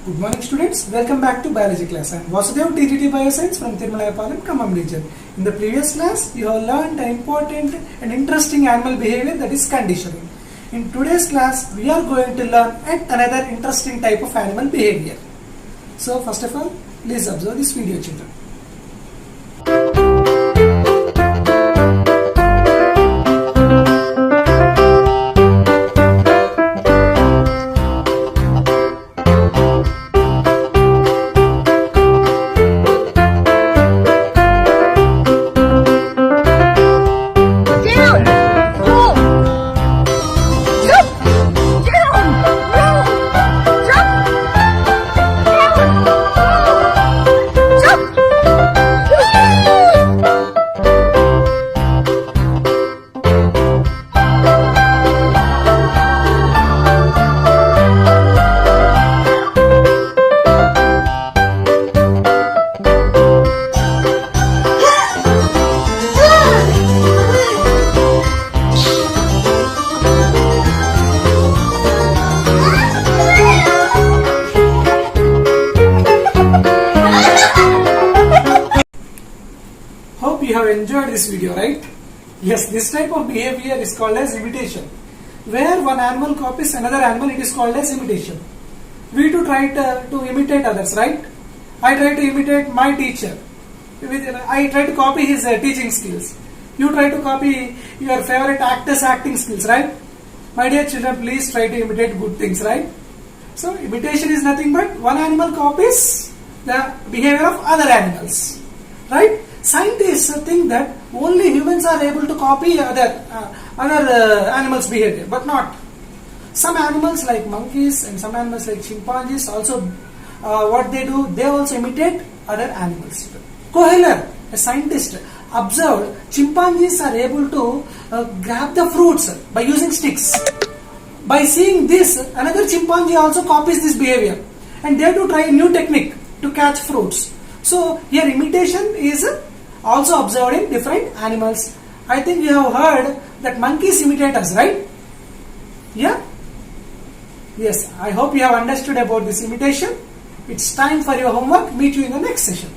Good morning students, welcome back to biology class. I am Vasudev, TGT Bioscience from Tirumalayapalam, Khammam region. In the previous class, you have learned an important and interesting animal behavior, that is conditioning. In today's class, we are going to learn yet another interesting type of animal behavior. So first of all, please observe this video, children. Hope you have enjoyed this video, right? Yes, this type of behavior is called as imitation. Where one animal copies another animal, it is called as imitation. We too try to imitate others, right? I try to imitate my teacher. I try to copy his teaching skills. You try to copy your favorite actor's acting skills, right? My dear children, please try to imitate good things, right? So, imitation is nothing but one animal copies the behavior of other animals, right? Scientists think that only humans are able to copy other animals' behavior, but not. Some animals like monkeys and some animals like chimpanzees also, what they do, they also imitate other animals. Kohler, a scientist, observed chimpanzees are able to grab the fruits by using sticks. By seeing this, another chimpanzee also copies this behavior, and they do try a new technique to catch fruits. So here imitation is also observed in different animals. I think you have heard that monkeys imitate us, right? Yeah? Yes, I hope you have understood about this imitation. It's time for your homework. Meet you in the next session.